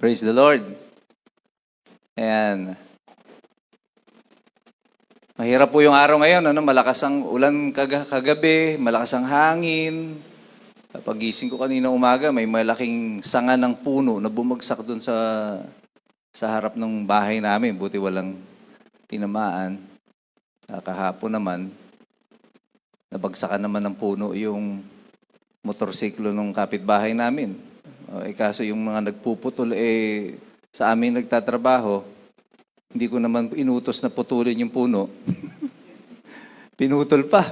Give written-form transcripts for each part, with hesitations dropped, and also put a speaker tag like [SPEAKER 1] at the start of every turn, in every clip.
[SPEAKER 1] Praise the Lord. Ayan. Mahirap po yung araw ngayon. Malakas ang ulan kagabi, malakas ang hangin. Pagising ko kanina umaga, may malaking sanga ng puno na bumagsak doon sa harap ng bahay namin. Buti walang tinamaan. Kahapon naman, nabagsakan naman ng puno yung motorsiklo ng kapitbahay namin. Kaso yung mga nagpuputol, sa amin nagtatrabaho, hindi ko naman inutos na putulin yung puno. Pinutol pa.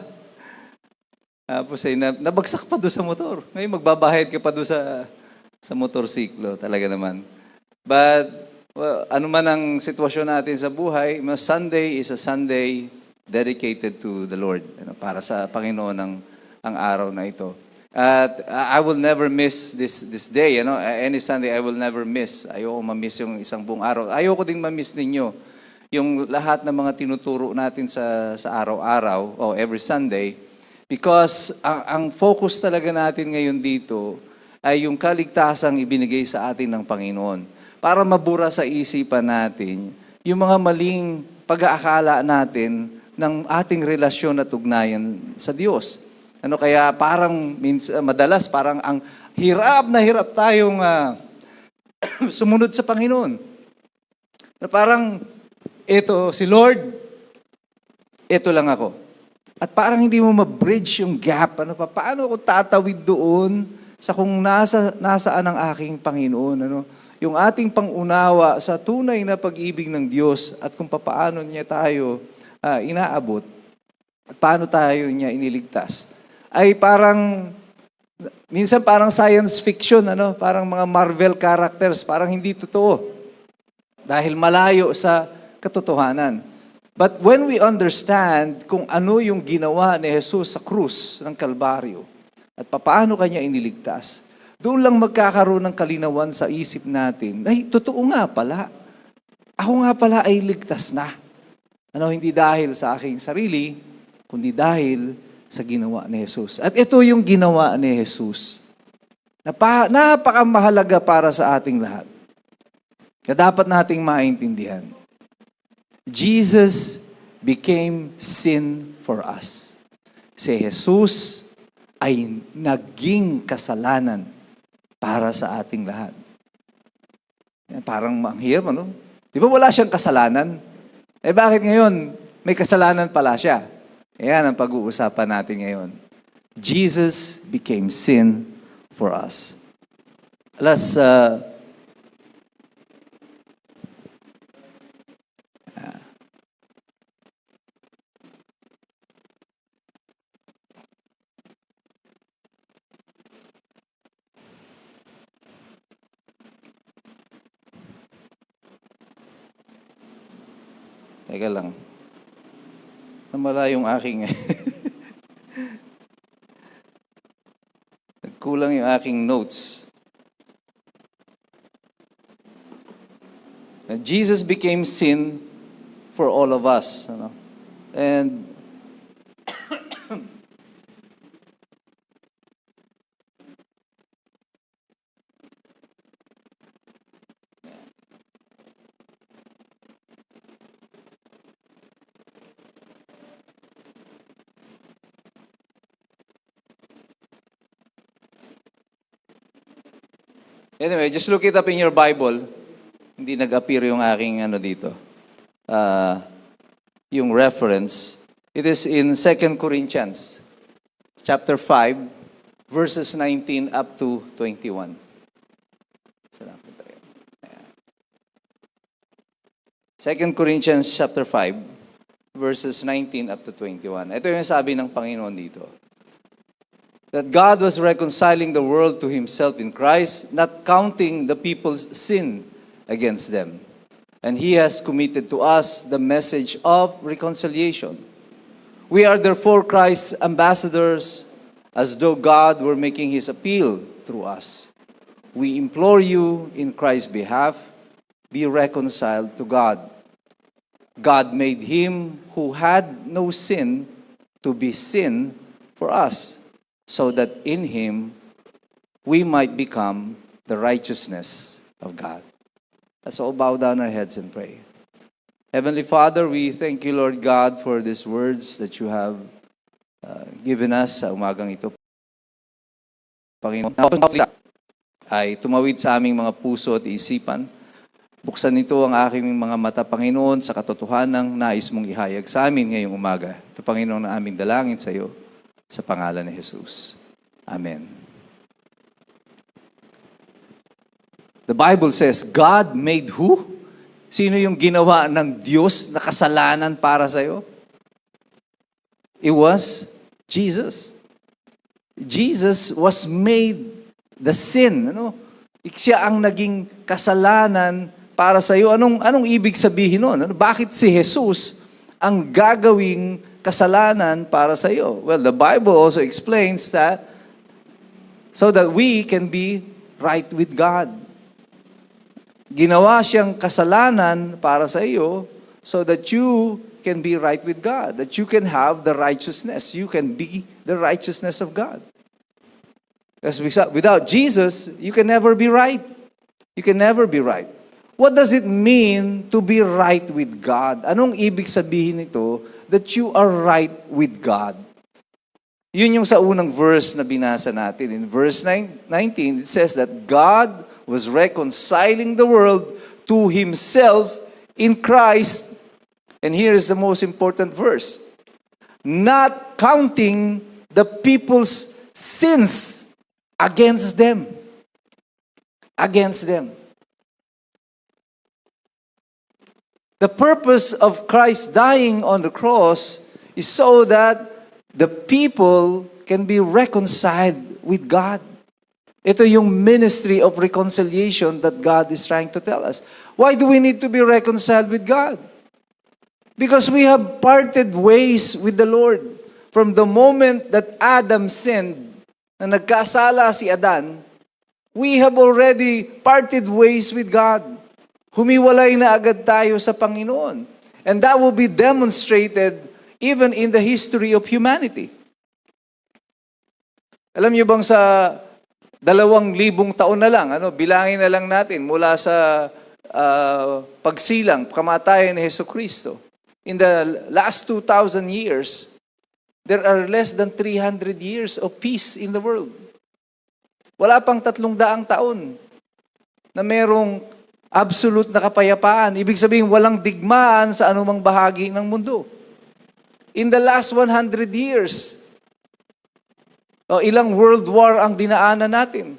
[SPEAKER 1] Tapos nabagsak pa doon sa motor. Ngayon magbabahayad ka pa doon sa motorsiklo. Talaga naman. But, ano man ang sitwasyon natin sa buhay, Sunday is a Sunday dedicated to the Lord. Para sa Panginoon ang araw na ito. At I will never miss this day. Any Sunday I will never miss. Ayoko ma-miss yung isang buong araw. Ayoko din ma-miss ninyo yung lahat ng mga tinuturo natin sa araw-araw o every Sunday. Because ang focus talaga natin ngayon dito ay yung kaligtasang ibinigay sa atin ng Panginoon. Para mabura sa isipan natin yung mga maling pag-aakala natin ng ating relasyon at ugnayan sa Diyos. Kaya parang madalas parang ang hirap na hirap tayong sumunod sa Panginoon. Na parang ito si Lord, ito lang ako. At parang hindi mo ma-bridge yung gap. Paano ako tatawid doon sa kung nasaan ang aking Panginoon? Yung ating pangunawa sa tunay na pag-ibig ng Diyos at kung paano niya tayo inaabot at paano tayo niya iniligtas. Ay parang, minsan parang science fiction, parang mga Marvel characters, parang hindi totoo. Dahil malayo sa katotohanan. But when we understand kung ano yung ginawa ni Jesus sa krus ng Kalbaryo at paano kanya iniligtas, doon lang magkakaroon ng kalinawan sa isip natin, ay, totoo nga pala. Ako nga pala ay ligtas na. Hindi dahil sa aking sarili, kundi dahil sa ginawa ni Jesus. At ito yung ginawa ni Jesus. Napakamahalaga para sa ating lahat. Na dapat nating maintindihan. Jesus became sin for us. Si Jesus ay naging kasalanan para sa ating lahat. Parang manghirap, Di ba wala siyang kasalanan? Bakit ngayon may kasalanan pala siya? Yan ang pag-uusapan natin ngayon. Jesus became sin for us. Teka lang. Namala yung aking... Nagkulang yung aking notes. Jesus became sin for all of us. And anyway, just look it up in your Bible. Hindi nag-appear yung aking dito. Yung reference. It is in 2 Corinthians chapter 5, verses 19 up to 21. 2 Corinthians chapter 5, verses 19 up to 21. Ito yung sabi ng Panginoon dito. That God was reconciling the world to Himself in Christ, not counting the people's sin against them. And He has committed to us the message of reconciliation. We are therefore Christ's ambassadors, as though God were making His appeal through us. We implore you in Christ's behalf, be reconciled to God. God made Him who had no sin to be sin for us, so that in Him we might become the righteousness of God. Let's all bow down our heads and pray. Heavenly Father, we thank you, Lord God, for these words that you have given us sa umagang ito. Panginoon, ay tumawid sa aming mga puso at isipan. Buksan nito ang aking mga mata, Panginoon, sa katotohanang nais mong ihayag sa amin ngayong umaga. Ito, Panginoon, na aming dalangin sa iyo sa pangalan ni Jesus. Amen. The Bible says, God made who? Sino yung ginawa ng Diyos na kasalanan para sa iyo? It was Jesus. Jesus was made the sin. Siya ang naging kasalanan para sa iyo. Anong ibig sabihin nun? Bakit si Jesus ang gagawing kasalanan para sa iyo? Well, the Bible also explains that so that we can be right with God. Ginawa siyang kasalanan para sa iyo so that you can be right with God, that you can have the righteousness. You can be the righteousness of God. Because without Jesus, you can never be right. You can never be right. What does it mean to be right with God? Anong ibig sabihin nito that you are right with God? Yun yung sa unang verse na binasa natin. In verse 19, it says that God was reconciling the world to Himself in Christ. And here is the most important verse. Not counting the people's sins against them. Against them. The purpose of Christ dying on the cross is so that the people can be reconciled with God. Ito yung ministry of reconciliation that God is trying to tell us. Why do we need to be reconciled with God? Because we have parted ways with the Lord. From the moment that Adam sinned, na nagkasala si Adan, we have already parted ways with God. Humiwalay na agad tayo sa Panginoon. And that will be demonstrated even in the history of humanity. Alam niyo bang sa 2,000 taon na lang, bilangin na lang natin mula sa pagsilang, kamatayan ni Jesucristo. In the last 2,000 years, there are less than 300 years of peace in the world. Wala pang 300 taon na merong absolute na kapayapaan. Ibig sabihin, walang digmaan sa anumang bahagi ng mundo. In the last 100 years, ilang world war ang dinaanan natin.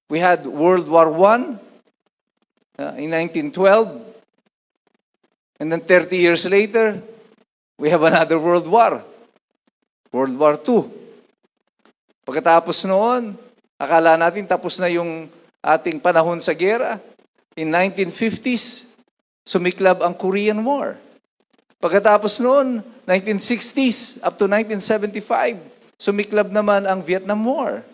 [SPEAKER 1] We had World War I in 1912. And then 30 years later, we have another World War. World War II. Pagkatapos noon, akala natin tapos na yung ating panahon sa giyera. In 1950s, sumiklab ang Korean War. Pagkatapos noon, 1960s up to 1975, sumiklab naman ang Vietnam War.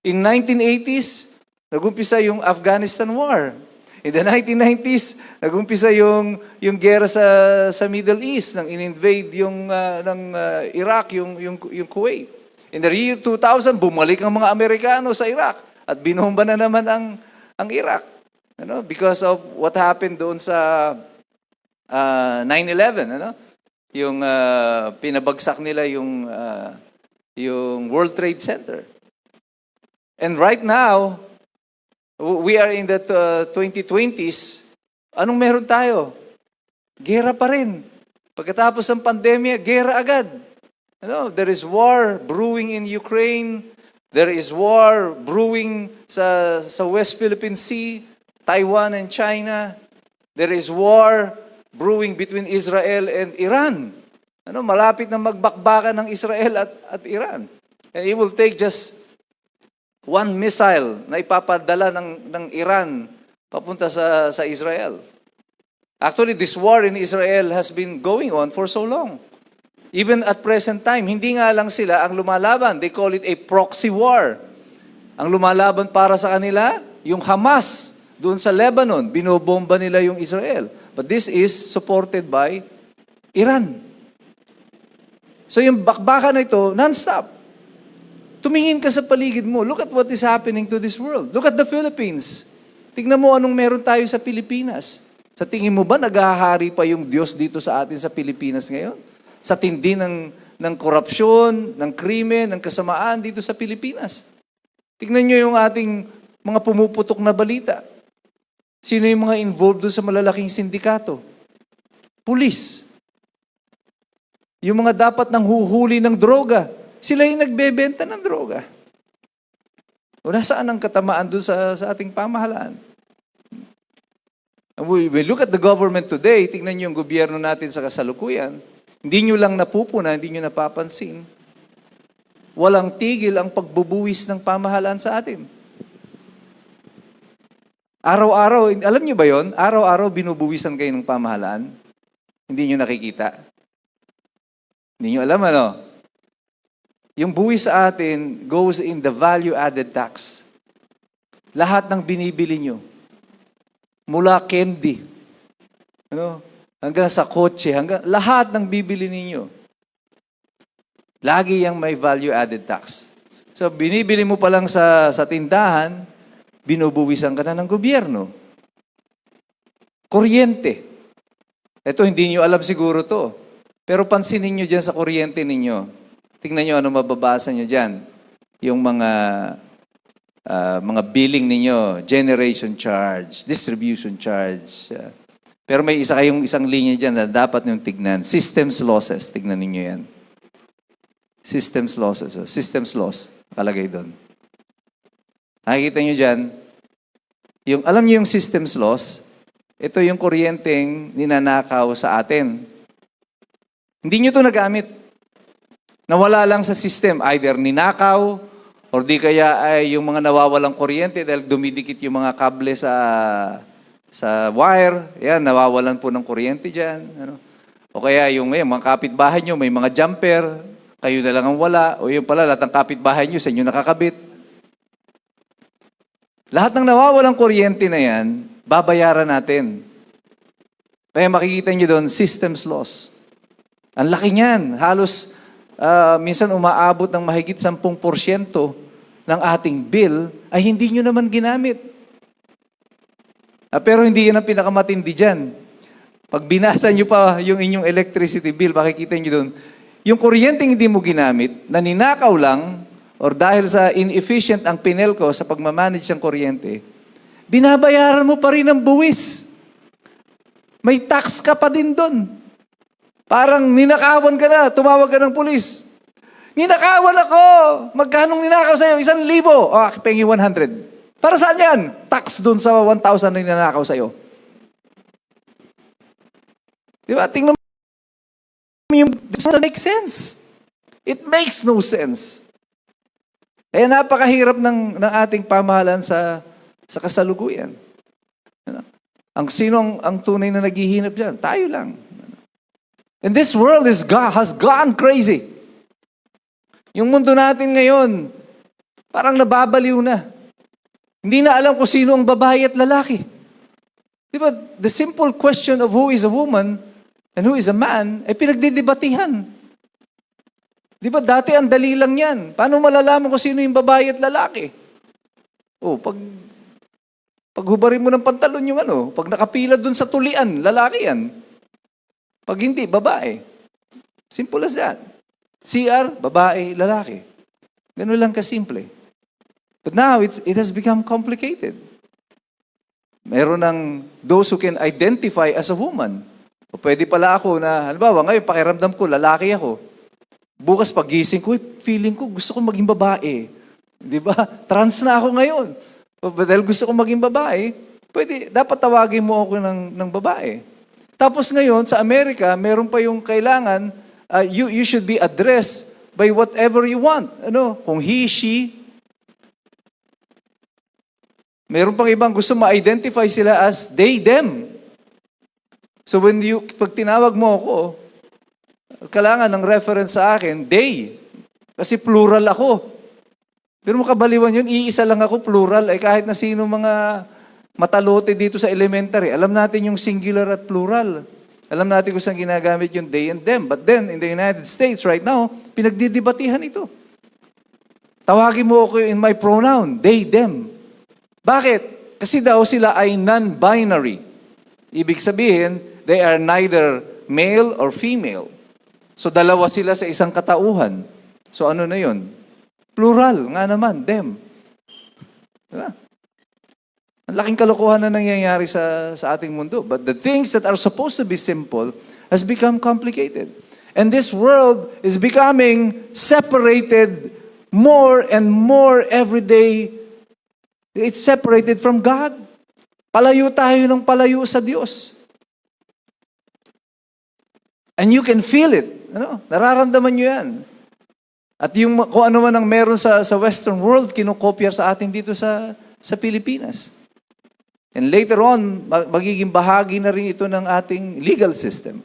[SPEAKER 1] In 1980s, nagumpisa yung Afghanistan War. In the 1990s, nagumpisa yung gera sa Middle East, nang in-invade ng Iraq, yung Kuwait. In the year 2000, bumalik ang mga Amerikano sa Iraq at binomba na naman ang Iraq. Because of what happened doon sa 9/11, yung pinabagsak nila yung World Trade Center. And right now, we are in the 2020s. Anong meron tayo? Gera pa rin. Pagkatapos ng pandemya, gera agad. There is war brewing in Ukraine. There is war brewing sa West Philippine Sea, Taiwan and China. There is war brewing between Israel and Iran. Malapit na magbakbakan ng Israel at Iran. And it will take just one missile na ipapadala ng Iran papunta sa Israel. Actually, this war in Israel has been going on for so long. Even at present time, hindi nga lang sila ang lumalaban. They call it a proxy war. Ang lumalaban para sa kanila, yung Hamas, doon sa Lebanon, binobomba nila yung Israel. But this is supported by Iran. So yung bakbakan na ito, non-stop. Tumingin ka sa paligid mo. Look at what is happening to this world. Look at the Philippines. Tingnan mo anong meron tayo sa Pilipinas. Sa tingin mo ba naghahari pa yung Diyos dito sa atin sa Pilipinas ngayon? Sa tindi ng korupsyon, ng krimen, ng kasamaan dito sa Pilipinas. Tingnan nyo yung ating mga pumuputok na balita. Sino yung mga involved doon sa malalaking sindikato? Pulis. Yung mga dapat nang huhuli ng droga, sila yung nagbebenta ng droga. O nasaan ang katamaan doon sa ating pamahalaan? We look at the government today, tingnan niyo yung gobyerno natin sa kasalukuyan, hindi nyo lang napupuna, hindi nyo napapansin. Walang tigil ang pagbubuwis ng pamahalaan sa atin. Araw-araw, alam niyo ba yon? Araw-araw binubuwisan kayo ng pamahalaan. Hindi nyo nakikita. Hindi nyo alam ano? Yung buwis sa atin goes in the value-added tax. Lahat ng binibili nyo. Mula candy, hanggang sa kotse, hanggang lahat ng bibili ninyo. Lagi yung may value-added tax. So, binibili mo pa lang sa tindahan, binubuwisan ka na ng gobyerno. Kuryente. Ito, hindi nyo alam siguro to. Pero pansinin nyo dyan sa kuryente ninyo. Tingnan nyo ano mababasa nyo dyan. Yung mga billing ninyo, generation charge, distribution charge. Pero may isang linya dyan na dapat niyong tignan. Systems losses. Tignan ninyo yan. Systems losses. Systems loss. Nakalagay doon. Nakikita nyo dyan, alam niyo yung systems loss, ito yung kuryenteng ninanakaw sa atin. Hindi nyo ito nagamit. Nawala lang sa system. Either ninakaw, or di kaya ay yung mga nawawalang kuryente dahil dumidikit yung mga kable sa wire. Yan, nawawalan po ng kuryente dyan. O kaya yung mga kapitbahay nyo, may mga jumper, kayo na lang ang wala. O yung pala, lahat ng kapitbahay nyo sa inyo nakakabit. Lahat ng nawawalang kuryente na yan, babayaran natin. Kaya makikita nyo doon, systems loss. Ang laki niyan. Halos minsan umaabot ng mahigit 10% ng ating bill ay hindi nyo naman ginamit. Pero hindi yan ang pinakamatindi dyan. Pag binasa nyo pa yung inyong electricity bill, makikita nyo doon, yung kuryenteng hindi mo ginamit, na ninakaw lang, or dahil sa inefficient ang Pinelco sa pagmamanage ng kuryente, binabayaran mo pa rin ang buwis. May tax ka pa din doon. Parang ninakawan ka na, tumawag ka ng pulis. Ninakawan ako! Magkanong ninakaw sa'yo? 1,000. Pengi 100. Para saan yan? Tax dun sa 1,000 na ninakaw sa'yo. Diba? Tingnan mo yung, this doesn't make sense. It makes no sense. Kaya napakahirap ng ating pamahalaan sa kasalukuyan. Ang sino ang tunay na naghihinap dyan? Tayo lang. And this world has gone crazy. Yung mundo natin ngayon, parang nababaliw na. Hindi na alam kung sino ang babae at lalaki. Di ba? The simple question of who is a woman and who is a man ay pinagdidebatihan. Di ba? Dati ang dali lang yan. Paano malalaman kung sino yung babae at lalaki? Pag hubarin mo ng pantalon yung pag nakapila dun sa tulian, lalaki yan. Pag hindi, babae. Simple as that. CR, babae, lalaki. Ganun lang kasimple. But now, it has become complicated. Meron ng those who can identify as a woman. O pwede pala ako na, halimbawa, ngayon, pakiramdam ko, lalaki ako. Bukas pagising ko, feeling ko, gusto ko maging babae. Di ba? Trans na ako ngayon. Dahil gusto ko maging babae, dapat tawagin mo ako ng babae. Tapos ngayon, sa Amerika, meron pa yung kailangan, you should be addressed by whatever you want. Kung he, she. Meron pang ibang gusto ma-identify sila as they, them. So pag tinawag mo ako, kailangan ng reference sa akin, they. Kasi plural ako. Pero makabaliwan yun, iisa lang ako, plural. Kahit na sino mga matalote dito sa elementary, alam natin yung singular at plural. Alam natin kung saan ginagamit yung they and them. But then, in the United States right now, pinagdidebatihan ito. Tawagin mo ako in my pronoun, they, them. Bakit? Kasi daw sila ay non-binary. Ibig sabihin, they are neither male or female. So dalawa sila sa isang katauhan. So ano na yun? Plural nga naman, them. Diba? Ang laking kalokohan na nangyayari sa ating mundo. But the things that are supposed to be simple has become complicated. And this world is becoming separated more and more every day. It's separated from God. Palayo tayo ng palayo sa Diyos. And you can feel it. Ano? Nararamdaman nyo yan. At yung kung ano man ang meron sa Western world, kinokopya sa atin dito sa Pilipinas. And later on, magiging bahagi na rin ito ng ating legal system.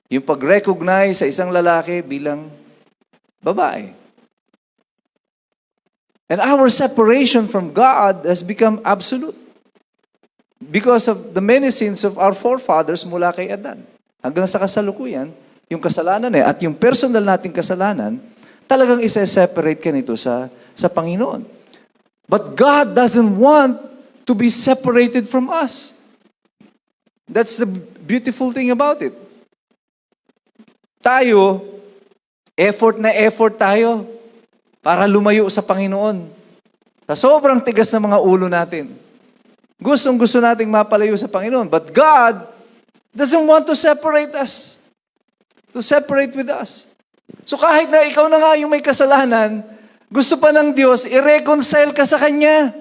[SPEAKER 1] Yung pag-recognize sa isang lalaki bilang babae. And our separation from God has become absolute. Because of the many sins of our forefathers mula kay Adan. Hanggang sa kasalukuyan, yung kasalanan at yung personal nating kasalanan, talagang isa-separate ka nito sa Panginoon. But God doesn't want to be separated from us. That's the beautiful thing about it. Tayo, effort tayo para lumayo sa Panginoon. Sa sobrang tigas ng mga ulo natin. Gustong-gusto nating mapalayo sa Panginoon. But God doesn't want to separate us. To separate with us. So kahit na ikaw na nga yung may kasalanan, gusto pa ng Diyos, i-reconcile ka sa Kanya.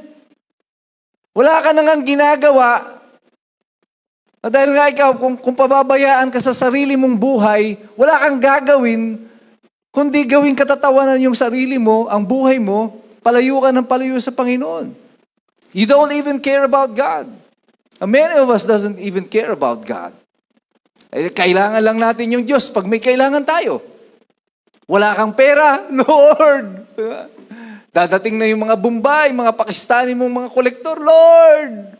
[SPEAKER 1] Wala ka na nga ginagawa. Dahil nga ikaw, kung pababayaan ka sa sarili mong buhay, wala kang gagawin, kundi gawing katatawanan yung sarili mo, ang buhay mo, palayo ka ng palayo sa Panginoon. You don't even care about God. Many of us doesn't even care about God. Kailangan lang natin yung Diyos pag may kailangan tayo. Wala kang pera, Lord. Dadating na yung mga Bombay, mga Pakistani mong mga kolektor, Lord.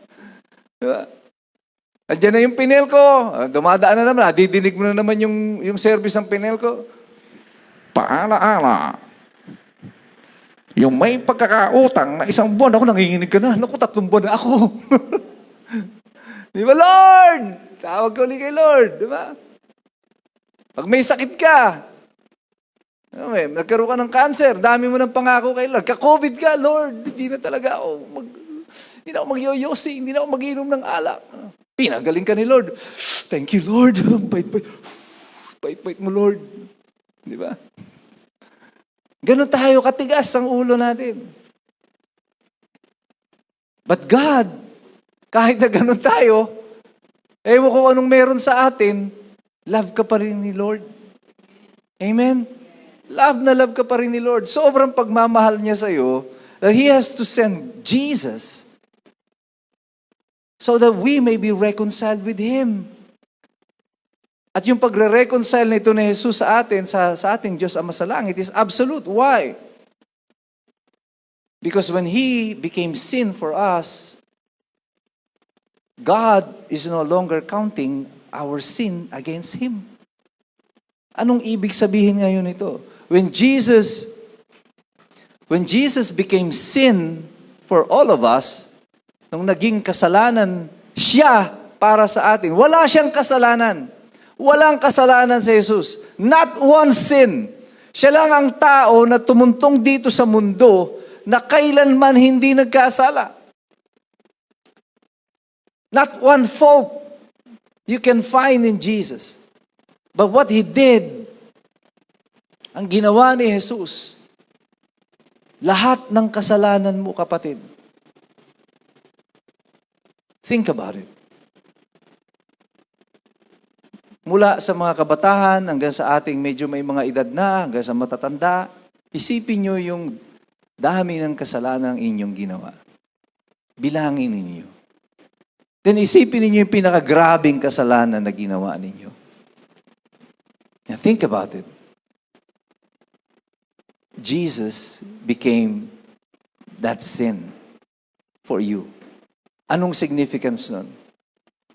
[SPEAKER 1] Andiyan na yung Pinelco. Dumadaan na naman, didinig mo na naman yung service ng Pinelco. Paala-ala. Yung may pagkakautang na isang buwan, ako nanginginig ka na. Naku, 3 buwan na ako. Di ba, Lord? Tawag ka ulit kay Lord. Di ba? Pag may sakit ka, nagkaroon ka ng cancer, dami mo ng pangako kay Lord. Ka-COVID ka, Lord, hindi na talaga ako hindi na ako mag-yoyosi, hindi na ako mag-inom ng alak. Pinagaling ka ni Lord. Thank you, Lord. Bait mo, Lord. Di ba? Ganon tayo katigas ang ulo natin. But God, kahit na ganon tayo, ewan ko anong meron sa atin, love ka pa rin ni Lord. Amen? Love na love ka pa rin ni Lord. Sobrang pagmamahal niya sa'yo that He has to send Jesus so that we may be reconciled with Him. At yung pagre-reconcile na ito ni Jesus sa atin, sa ating Diyos Ama sa langit is absolute. Why? Because when He became sin for us, God is no longer counting our sin against Him. Anong ibig sabihin ngayon ito? When Jesus became sin for all of us, nung naging kasalanan siya para sa atin, wala siyang kasalanan. Walang kasalanan si Jesus. Not one sin. Siya lang ang tao na tumuntong dito sa mundo na kailanman hindi nagkasala. Not one fault you can find in Jesus. But what He did, ang ginawa ni Jesus, lahat ng kasalanan mo, kapatid. Think about it. Mula sa mga kabatahan hanggang sa ating medyo may mga edad na, hanggang sa matatanda, isipin nyo yung dami ng kasalanan ang inyong ginawa. Bilangin ninyo. Then isipin ninyo yung pinakagrabing kasalanan na ginawa ninyo. Now think about it. Jesus became that sin for you. Anong significance nun?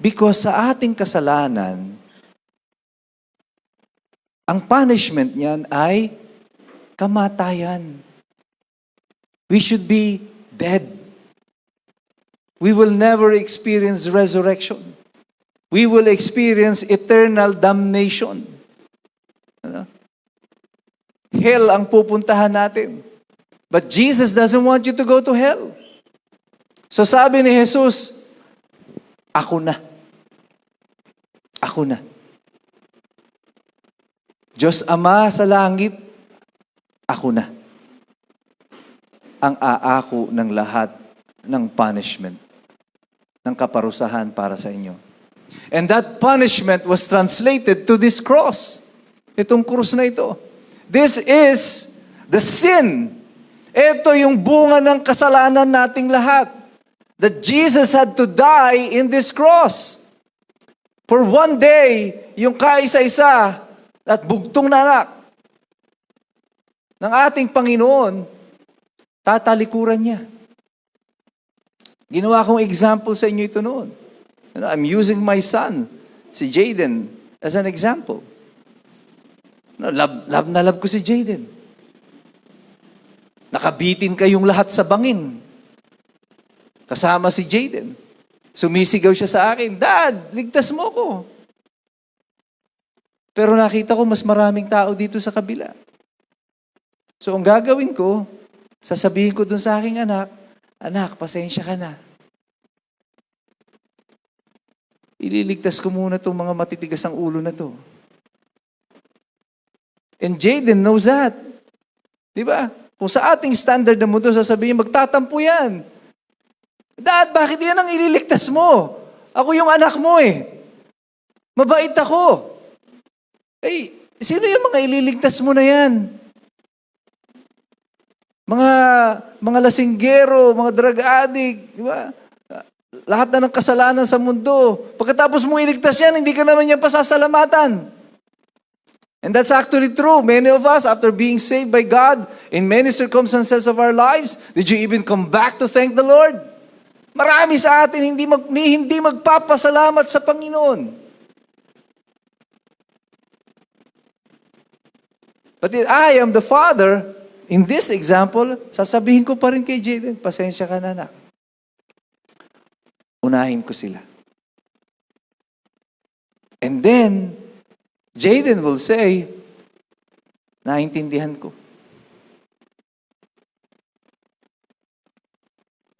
[SPEAKER 1] Because sa ating kasalanan, ang punishment niyan ay kamatayan. We should be dead. we will never experience resurrection. We will experience eternal damnation. Ano? Hell ang pupuntahan natin. But Jesus doesn't want you to go to hell. So sabi ni Jesus, ako na. Ako na. Diyos Ama sa langit, ako na. Ang aako ng lahat ng punishment, ng kaparusahan para sa inyo. And that punishment was translated to this cross. Itong krus na ito. This is the sin. Ito yung bunga ng kasalanan nating lahat. That Jesus had to die in this cross. For one day, yung kaisa-isa at bugtong na anak ng ating Panginoon, tatalikuran niya. Ginawa kong example sa inyo ito noon. I'm using my son, si Jaden, as an example. Love na love ko si Jaden. Nakabitin kayong lahat sa bangin. Kasama si Jaden. Sumisigaw siya sa akin, Dad, ligtas mo ko. Pero nakita ko mas maraming tao dito sa kabila. So ang gagawin ko, sasabihin ko dun sa aking anak, Anak, pasensya ka na. Ililigtas ko muna itong mga matitigas ang ulo na to. And Jaden knows that. Di ba? Kung sa ating standard na mundo, sasabihin, magtatampo yan. Dad, bakit yan ang ililigtas mo? Ako yung anak mo eh. Mabait ako. Eh, sino yung mga ililigtas mo na yan? Mga lasinggero, mga drug addict, di ba? Lahat na ng kasalanan sa mundo. Pagkatapos mong iligtas yan, hindi ka naman yan pasasalamatan. And that's actually true. Many of us, after being saved by God in many circumstances of our lives, did you even come back to thank the Lord? Marami sa atin hindi magpapasalamat sa Panginoon. But if I am the father, in this example, sasabihin ko pa rin kay Jaden, pasensya ka na, anak. Unahin ko sila. And then, Jaden will say, naintindihan ko.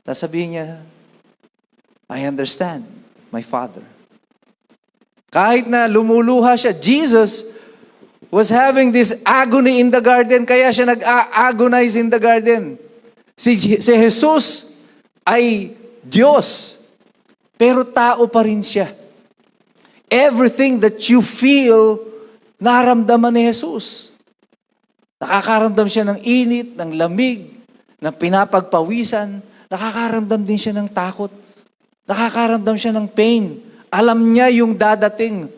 [SPEAKER 1] Sasabihin niya, I understand, my father. Kahit na lumuluha siya, Jesus was having this agony in the garden, kaya siya nag-agonize in the garden. Si Jesus ay Diyos, pero tao pa rin siya. Everything that you feel, naramdaman ni Jesus. Nakakaramdam siya ng init, ng lamig, ng pinapagpawisan. Nakakaramdam din siya ng takot. Nakakaramdam siya ng pain. Alam niya yung dadating.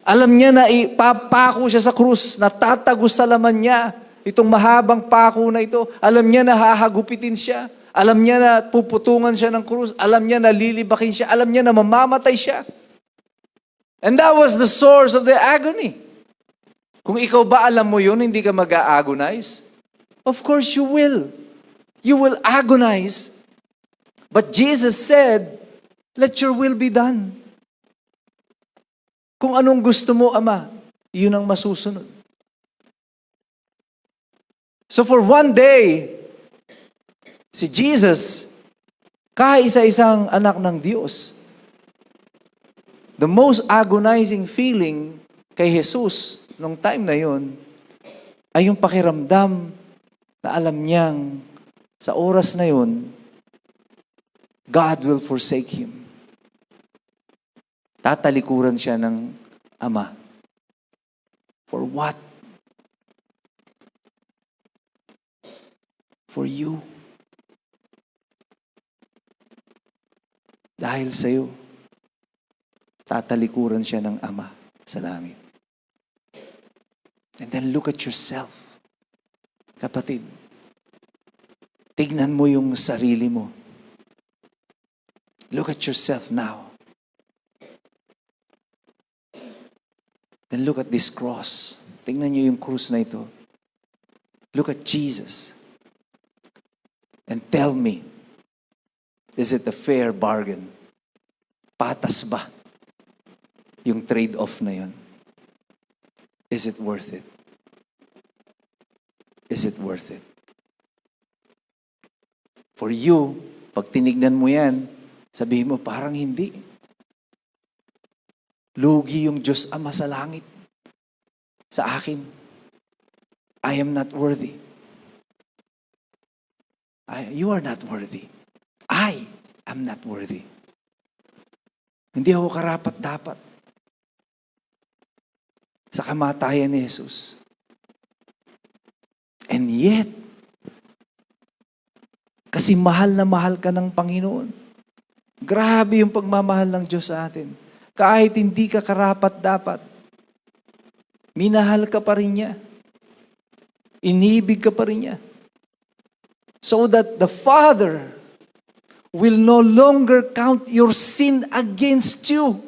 [SPEAKER 1] Alam niya na ipapako siya sa krus, natatagos sa laman niya. Itong mahabang pako na ito, alam niya na hahagupitin siya. Alam niya na puputungan siya ng krus. Alam niya na lilibakin siya. Alam niya na mamamatay siya. And that was the source of the agony. Kung ikaw ba alam mo yun, hindi ka mag-agonize? Of course you will. You will agonize. But Jesus said, let your will be done. Kung anong gusto mo, Ama, yun ang masusunod. So for one day, si Jesus, kaisa-isang anak ng Diyos, the most agonizing feeling kay Jesus nung time na yun ay yung pakiramdam na alam niyang sa oras na yun, God will forsake him. Tatalikuran siya ng Ama. For what? For you. Dahil sa'yo, tatalikuran siya ng Ama sa langit. And then look at yourself. Kapatid, tignan mo yung sarili mo. Look at yourself now. Then look at this cross. Tingnan niyo yung krus na ito. Look at Jesus. And tell me, Is it a fair bargain? Patas ba yung trade-off na yun? Is it worth it? Is it worth it? For you, pag tinignan mo yan, sabihin mo, parang hindi. Lugi yung Diyos Ama sa langit. Sa akin, I am not worthy. You are not worthy. I am not worthy. Hindi ako karapat-dapat sa kamatayan ni Jesus. And yet, kasi mahal na mahal ka ng Panginoon. Grabe yung pagmamahal ng Diyos sa atin. Kahit hindi ka karapat-dapat, minahal ka pa rin niya. Inibig ka pa rin niya. So that the Father will no longer count your sin against you.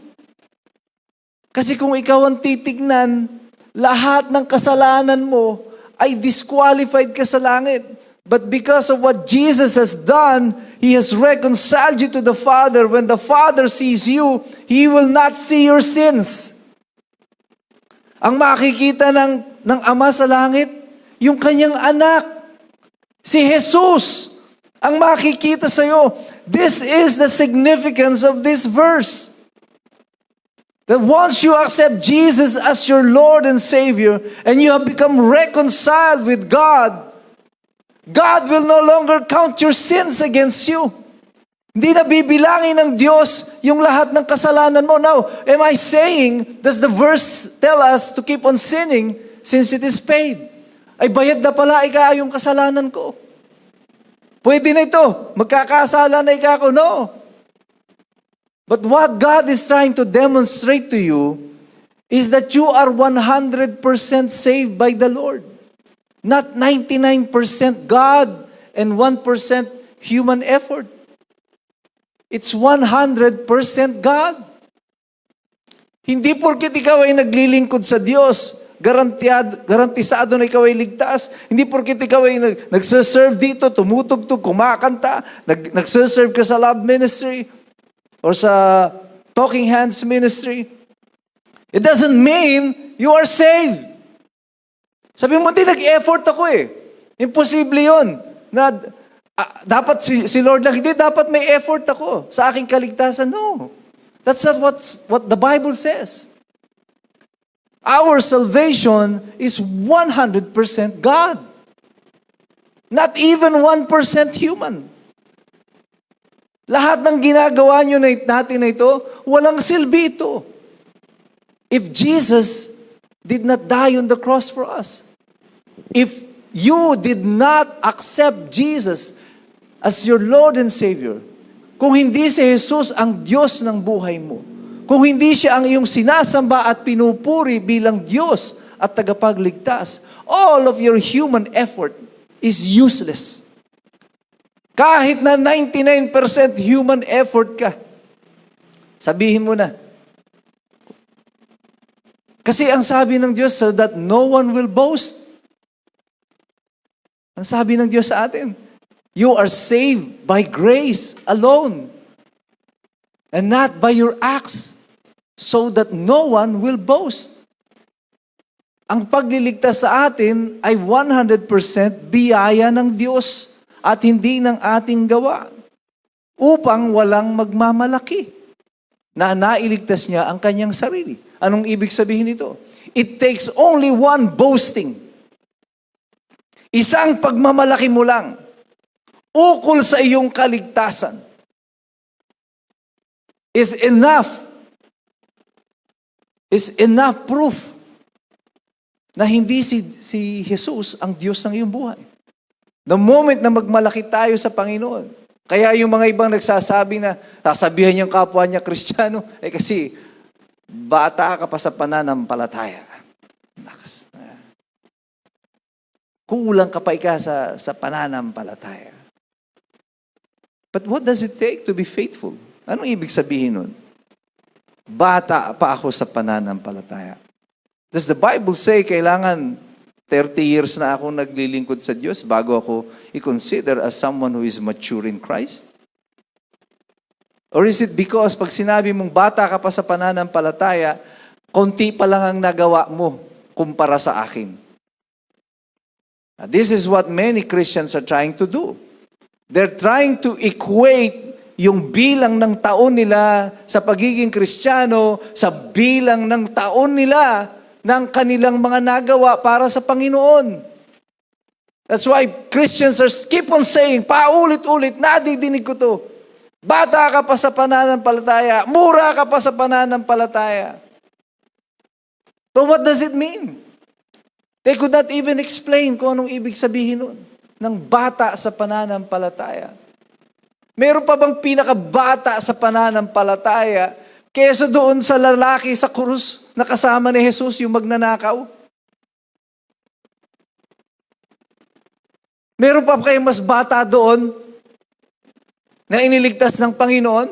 [SPEAKER 1] Kasi kung ikaw ang titignan, lahat ng kasalanan mo ay disqualified ka sa langit. But because of what Jesus has done, He has reconciled you to the Father. When the Father sees you, He will not see your sins. Ang makikita ng Ama sa langit, yung kanyang anak, si Jesus, ang makikita sa iyo. This is the significance of this verse. That once you accept Jesus as your Lord and Savior, and you have become reconciled with God, God will no longer count your sins against you. Hindi na bibilangin ng Diyos yung lahat ng kasalanan mo. Now, am I saying, does the verse tell us to keep on sinning since it is paid? Ay bayad na pala yung kasalanan ko. Pwede na ito. Magkakasala na ako. No. But what God is trying to demonstrate to you is that you are 100% saved by the Lord. Not 99% God and 1% human effort. It's 100% God. Hindi porket ikaw ay naglilingkod sa Diyos, garantisado na ikaw ay ligtas. Hindi porket ikaw ay nagsaserve dito, tumutugtog, kumakanta, nagsaserve ka sa love ministry or sa talking hands ministry. It doesn't mean you are saved. Sabi mo, nag-effort ako eh. Imposible yun. Na, dapat si Lord lang, hindi, dapat may effort ako sa aking kaligtasan. No. That's not what the Bible says. Our salvation is 100% God. Not even 1% human. Lahat ng ginagawa nyo natin na ito, walang silbi ito. If Jesus did not die on the cross for us, if you did not accept Jesus as your Lord and Savior, kung hindi si Jesus ang Diyos ng buhay mo, kung hindi siya ang iyong sinasamba at pinupuri bilang Diyos at tagapagligtas, all of your human effort is useless. Kahit na 99% human effort ka, sabihin mo na. Kasi ang sabi ng Diyos, so that no one will boast. Ang sabi ng Diyos sa atin, you are saved by grace alone and not by your acts, so that no one will boast. Ang pagliligtas sa atin ay 100% biyaya ng Diyos at hindi ng ating gawa upang walang magmamalaki na nailigtas niya ang kanyang sarili. Anong ibig sabihin nito? It takes only one boasting. Isang pagmamalaki mo lang ukol sa iyong kaligtasan is enough proof na hindi si Jesus ang Diyos ng iyong buhay. The moment na magmalaki tayo sa Panginoon, kaya yung mga ibang nagsasabi na sasabihan yung kapwa niya Kristiyano, kasi bata ka pa sa pananampalataya. Kulang ka pa sa pananampalataya. But what does it take to be faithful? Anong ibig sabihin nun? Bata pa ako sa pananampalataya. Does the Bible say kailangan 30 years na ako naglilingkod sa Diyos bago ako i-consider as someone who is mature in Christ? Or is it because pag sinabi mong bata ka pa sa pananampalataya, konti pa lang ang nagawa mo kumpara sa akin? This is what many Christians are trying to do. They're trying to equate yung bilang ng taon nila sa pagiging Kristiyano sa bilang ng taon nila ng kanilang mga nagawa para sa Panginoon. That's why Christians are keep on saying, paulit-ulit, nadidinig ko to, bata ka pa sa pananampalataya, mura ka pa sa pananampalataya. But what does it mean? They could not even explain kung anong ibig sabihin nun ng bata sa pananampalataya. Meron pa bang pinakabata sa pananampalataya kaysa doon sa lalaki sa krus na kasama ni Jesus, yung magnanakaw? Meron pa kayong mas bata doon na iniligtas ng Panginoon?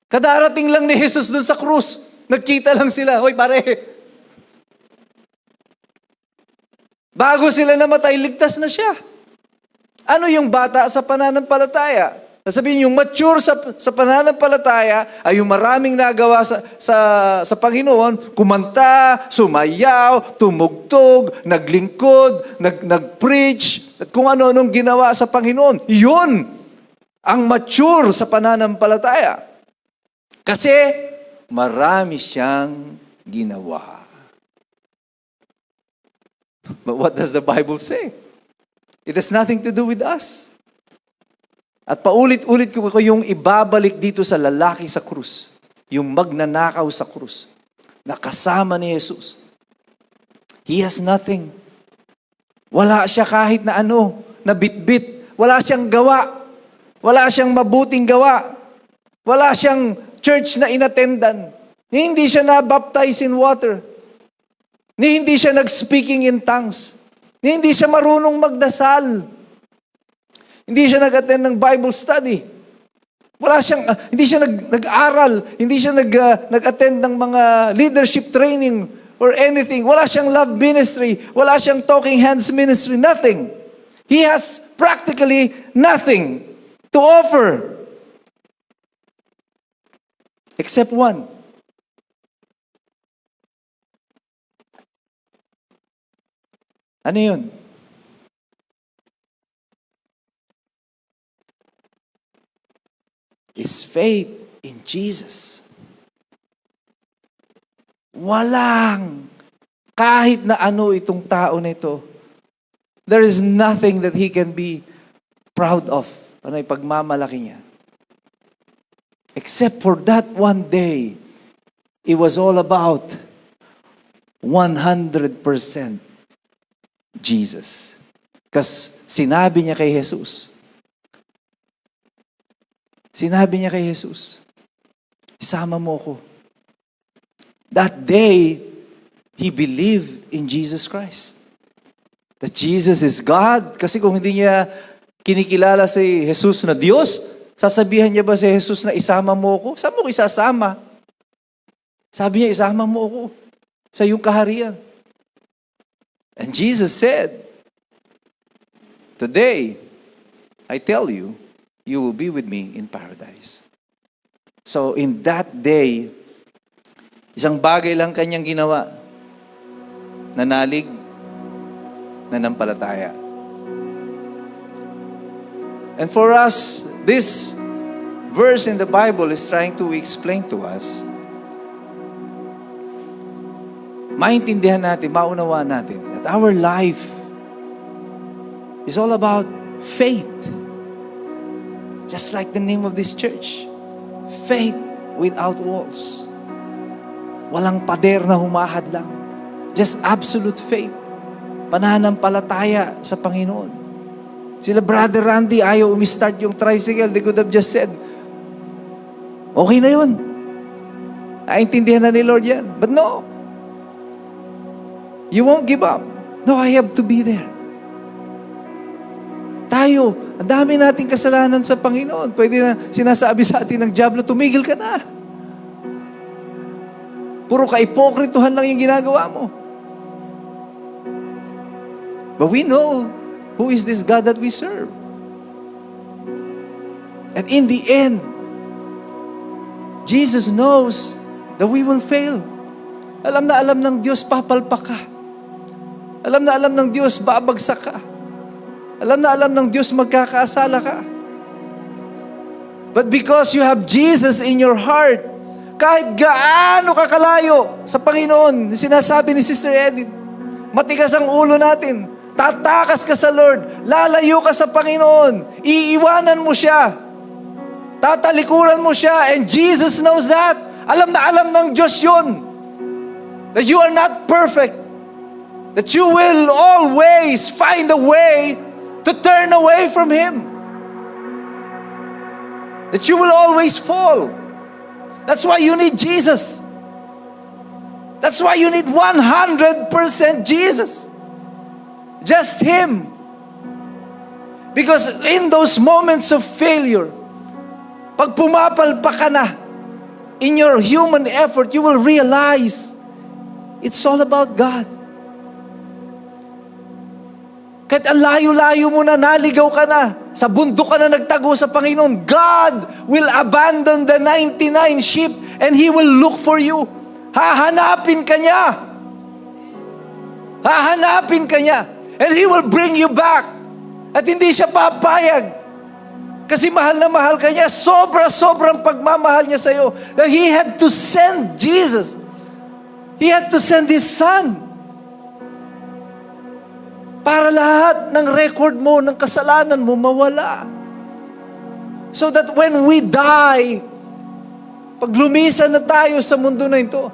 [SPEAKER 1] Kadarating lang ni Jesus doon sa krus. Nagkita lang sila, hoy pare. Bago sila namatay, ligtas na siya. Ano yung bata sa pananampalataya? Sasabihin yung mature sa pananampalataya ay yung maraming nagawa sa Panginoon, kumanta, sumayaw, tumugtog, naglingkod, nag-preach, at kung ano-anong ginawa sa Panginoon. Yun ang mature sa pananampalataya. Kasi marami siyang ginawa. But what does the Bible say? It has nothing to do with us. At paulit-ulit ko yung ibabalik dito sa lalaki sa krus. Yung magnanakaw sa krus. Na kasama ni Jesus. He has nothing. Wala siya kahit na ano, na bit-bit. Wala siyang gawa. Wala siyang mabuting gawa. Wala siyang church na inattendan. Hindi siya na-baptize in water. Hindi siya nag-speaking in tongues. Hindi siya marunong magdasal. Hindi siya nag-attend ng Bible study. Hindi siya nag-aral. Hindi siya nag-attend ng mga leadership training or anything. Wala siyang love ministry. Wala siyang talking hands ministry. Nothing. He has practically nothing to offer. Except one. Ano yun? Is faith in Jesus. Walang kahit na ano itong tao na ito. There is nothing that he can be proud of. Ano yung pagmamalaki niya? Except for that one day, it was all about 100% Jesus. Kasi sinabi niya kay Jesus, isama mo ko. That day, he believed in Jesus Christ. That Jesus is God. Kasi kung hindi niya kinikilala si Jesus na Diyos, sasabihan niya ba si Jesus na isama mo ko? Saan mo ko isasama? Sabi niya, isama mo ko sa iyong kaharian. And Jesus said, today, I tell you, you will be with me in paradise. So in that day, isang bagay lang kanyang ginawa, nanalig, nanampalataya. And for us, this verse in the Bible is trying to explain to us, maintindihan natin, maunawaan natin, that our life is all about faith. Just like the name of this church. Faith without walls. Walang pader na humahad lang. Just absolute faith. Pananampalataya sa Panginoon. Sila Brother Randy, ayaw umistart yung tricycle. They could have just said, okay na yun. Naintindihan na ni Lord yan. But no. You won't give up. No, I have to be there. Tayo, ang dami nating kasalanan sa Panginoon. Pwede na sinasabi sa atin ng diablo, tumigil ka na. Puro ka-ipokrituhan lang yung ginagawa mo. But we know who is this God that we serve. And in the end, Jesus knows that we will fail. Alam na alam ng Diyos, papalpak ka. Alam na alam ng Diyos, babagsak ka. Alam na alam ng Diyos, magkakasala ka. But because you have Jesus in your heart, kahit gaano kakalayo sa Panginoon, sinasabi ni Sister Edith, matigas ang ulo natin, tatakas ka sa Lord, lalayo ka sa Panginoon, iiwanan mo siya, tatalikuran mo siya, and Jesus knows that. Alam na alam ng Diyos yun, that you are not perfect, that you will always find a way to turn away from Him, that you will always fall. That's why you need Jesus. That's why you need 100% Jesus. Just Him. Because in those moments of failure, pag pumapalpak ka na, in your human effort, you will realize it's all about God. Kahit ang layo-layo mo na, naligaw ka na, sa bundok ka na nagtago sa Panginoon, God will abandon the 99 sheep and He will look for you. Hahanapin ka niya. Hahanapin ka niya. And He will bring you back. At hindi siya papayag. Kasi mahal na mahal ka niya. Sobra-sobrang pagmamahal niya sa'yo. That He had to send Jesus. He had to send His Son. Para lahat ng record mo, ng kasalanan mo, mawala. So that when we die, pag lumisan na tayo sa mundo na ito,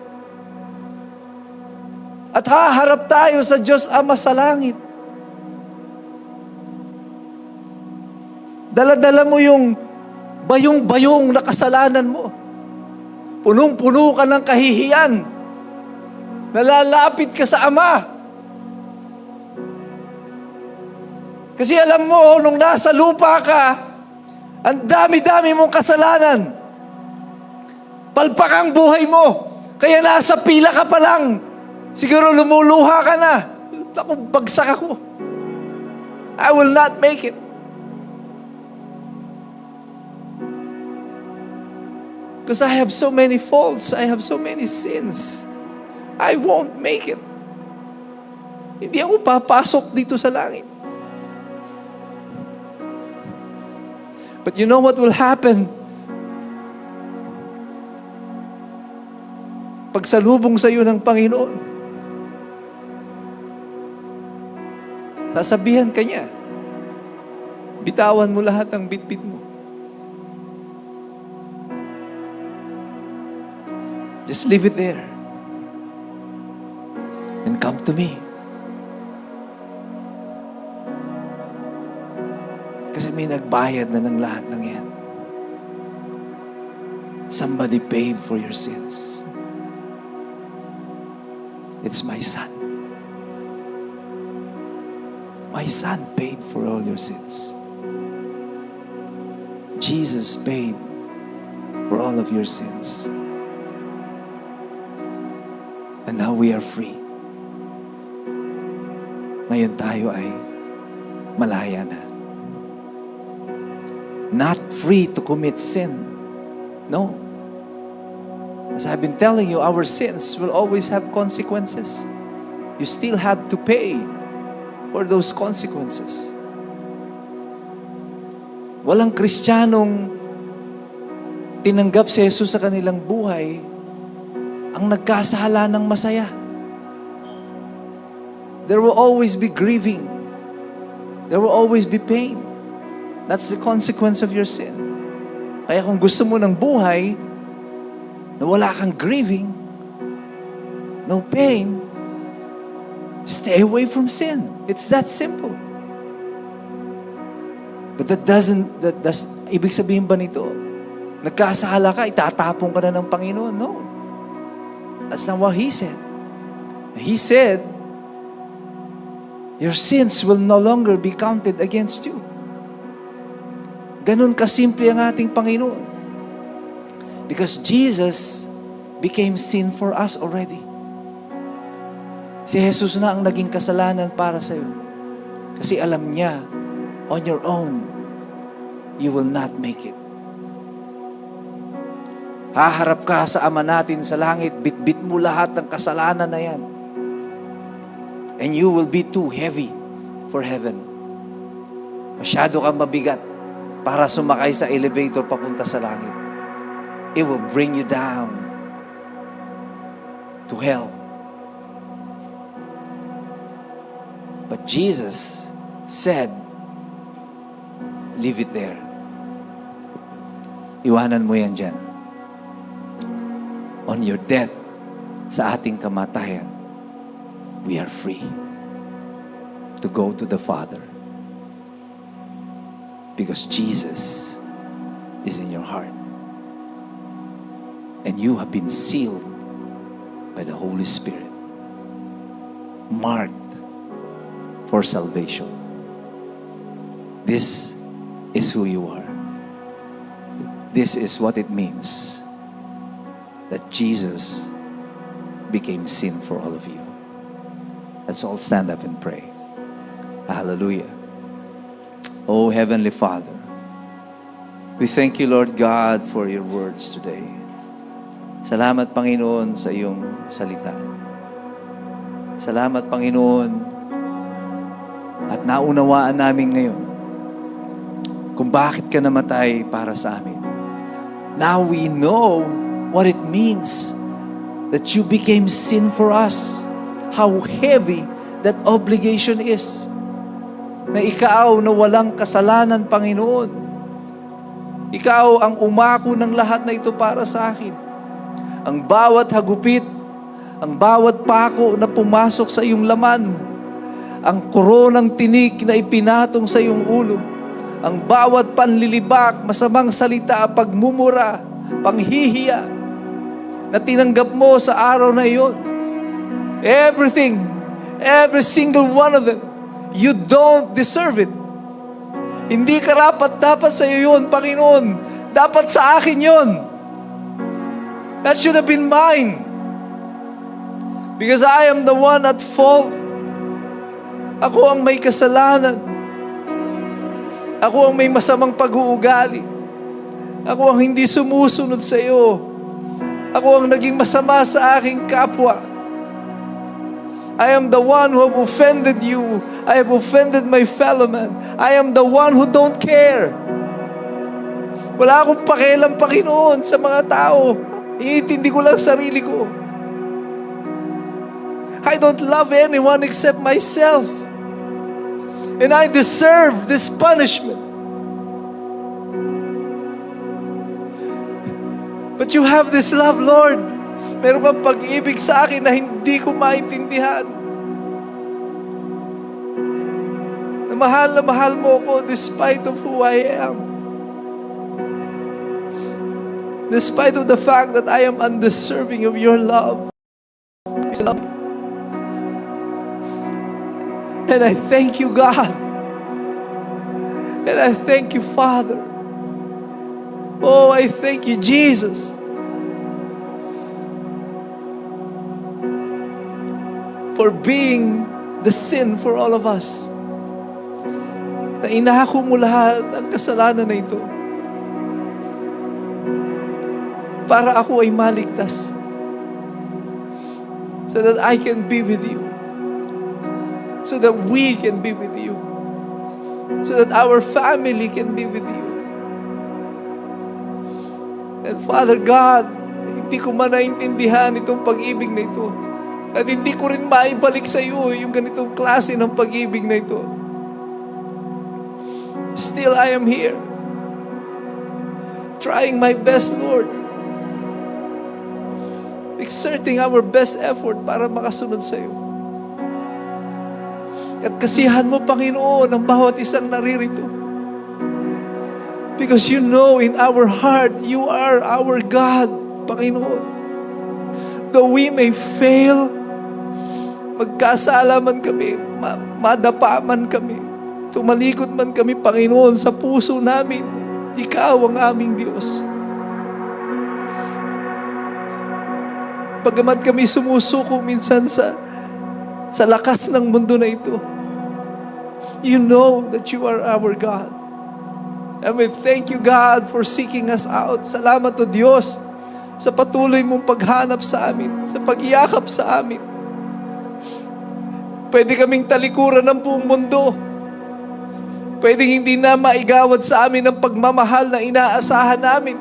[SPEAKER 1] at haharap tayo sa Diyos Ama sa langit, dala-dala mo yung bayong-bayong na kasalanan mo. Punong-puno ka ng kahihiyan. Nalalapit ka sa Ama. Kasi alam mo, nung nasa lupa ka, ang dami-dami mong kasalanan. Palpak ang buhay mo. Kaya nasa pila ka pa lang. Siguro lumuluha ka na. Ako, bagsak ako. I will not make it. Because I have so many faults. I have so many sins. I won't make it. Hindi ako papasok dito sa langit. But you know what will happen? Pag salubong sa iyo ng Panginoon, sasabihan ka niya, bitawan mo lahat ng bitbit mo. Just leave it there. And come to me. Kasi may nagbayad na ng lahat ng yan. Somebody paid for your sins. It's my Son. My Son paid for all your sins. Jesus paid for all of your sins. And now we are free. Ngayon tayo ay malaya na. Not free to commit sin. No. As I've been telling you, our sins will always have consequences. You still have to pay for those consequences. Walang Kristiyanong tinanggap si Jesus sa kanilang buhay ang nagkasala ng masaya. There will always be grieving. There will always be pain. That's the consequence of your sin. Kaya kung gusto mo ng buhay na wala kang grieving, no pain, stay away from sin. It's that simple. But ibig sabihin ba nito, nagkasala ka, itatapon ka na ng Panginoon? No. That's not what He said. He said, your sins will no longer be counted against you. Ganun kasimple ang ating Panginoon. Because Jesus became sin for us already. Si Jesus na ang naging kasalanan para sa iyo. Kasi alam niya, on your own, you will not make it. Haharap ka sa Ama natin sa langit, bitbit mo lahat ng kasalanan na yan. And you will be too heavy for heaven. Masyado kang mabigat para sumakay sa elevator papunta sa langit. It will bring you down to hell. But Jesus said, leave it there. Iwanan mo yan dyan. On your death, sa ating kamatayan, we are free to go to the Father. Because Jesus is in your heart. And you have been sealed by the Holy Spirit. Marked for salvation. This is who you are. This is what it means that Jesus became sin for all of you. Let's all stand up and pray. Hallelujah. Oh, Heavenly Father, we thank you, Lord God, for your words today. Salamat, Panginoon, sa iyong salita. Salamat, Panginoon, at naunawaan namin ngayon kung bakit ka namatay para sa amin. Now we know what it means that you became sin for us. How heavy that obligation is. Na ikaw na walang kasalanan, Panginoon. Ikaw ang umako ng lahat na ito para sa akin. Ang bawat hagupit, ang bawat pako na pumasok sa iyong laman, ang koronang tinik na ipinatong sa iyong ulo, ang bawat panlilibak, masamang salita, pagmumura, panghihiya, na tinanggap mo sa araw na iyon. Everything, every single one of them, you don't deserve it. Hindi karapat-dapat sa iyo yun, Panginoon. Dapat sa akin yun. That should have been mine. Because I am the one at fault. Ako ang may kasalanan. Ako ang may masamang pag-uugali. Ako ang hindi sumusunod sa iyo. Ako ang naging masama sa aking kapwa. I am the one who have offended you. I have offended my fellow man. I am the one who don't care. Wala akong pakialam, Panginoon, sa mga tao. Iintindi ko lang sarili ko. I don't love anyone except myself. And I deserve this punishment. But you have this love, Lord. Meron kang pag-ibig sa akin na hindi ko maintindihan. Na mahal mo ako despite of who I am. Despite of the fact that I am undeserving of your love. And I thank you, God. And I thank you, Father. Oh, I thank you, Jesus. For being the sin for all of us. Na inahako mo lahat ang kasalanan na ito. Para ako ay maligtas. So that I can be with you. So that we can be with you. So that our family can be with you. And Father God, hindi ko man naintindihan itong pag-ibig na ito. At hindi ko rin maibalik sa iyo yung ganitong klase ng pag-ibig na ito. Still, I am here. Trying my best, Lord. Exerting our best effort para makasunod sa iyo. At kasihan mo, Panginoon, ang bawat isang naririto. Because you know in our heart, you are our God, Panginoon. Though we may fail, magkasala man kami, madapa man kami, tumalikod man kami, Panginoon, sa puso namin, Ikaw ang aming Diyos. Pagamat kami sumusuko minsan sa lakas ng mundo na ito, you know that you are our God. And we thank you, God, for seeking us out. Salamat o Diyos sa patuloy mong paghanap sa amin, sa pagyakap sa amin. Pwede kaming talikuran ng buong mundo. Pwede hindi na maigawad sa amin ang pagmamahal na inaasahan namin.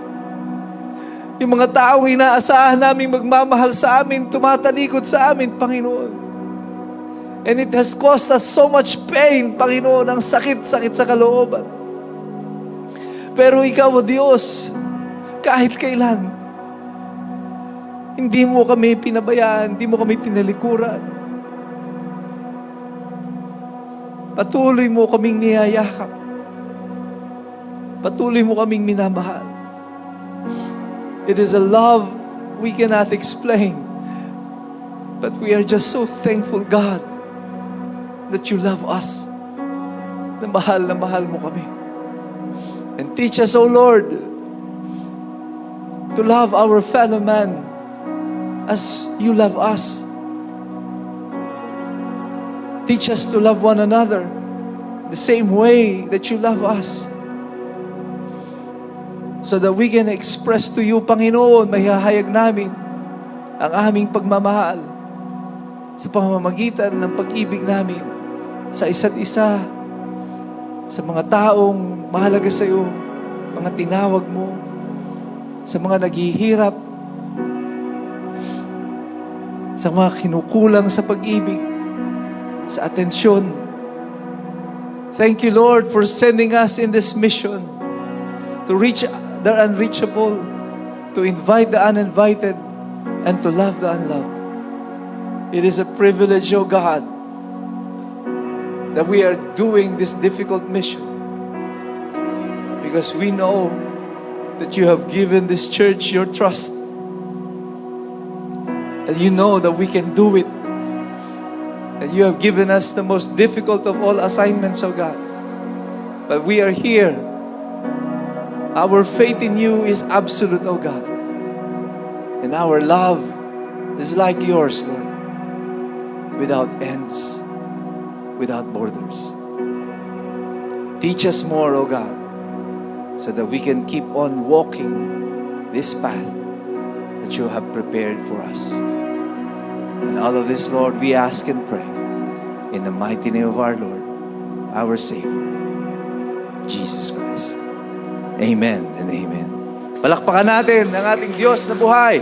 [SPEAKER 1] Yung mga taong inaasahan namin magmamahal sa amin, tumatalikod sa amin, Panginoon. And it has caused us so much pain, Panginoon, ang sakit-sakit sa kalooban. Pero Ikaw, O Diyos, kahit kailan, hindi mo kami pinabayaan, hindi mo kami tinalikuran. Patuloy mo kaming niyayakap. Patuloy mo kaming minamahal. It is a love we cannot explain. But we are just so thankful, God, that you love us. Na mahal mo kami. And teach us, O Lord, to love our fellow man as you love us. Teach us to love one another the same way that you love us. So that we can express to you, Panginoon, mahihayag namin ang aming pagmamahal sa pamamagitan ng pag-ibig namin sa isa't isa, sa mga taong mahalaga sa iyo, mga tinawag mo, sa mga naghihirap, sa mga kinukulang sa pag-ibig, sa atensyon. Thank you, Lord, for sending us in this mission to reach the unreachable, to invite the uninvited, and to love the unloved. It is a privilege, O God, that we are doing this difficult mission because we know that you have given this church your trust, and you know that we can do it. And you have given us the most difficult of all assignments, O God. But we are here. Our faith in you is absolute, O God. And our love is like yours, Lord. Without ends, without borders. Teach us more, O God, so that we can keep on walking this path that you have prepared for us. And all of this, Lord, we ask and pray in the mighty name of our Lord, our Savior, Jesus Christ. Amen and amen. Palakpakan natin ang ating Diyos na buhay.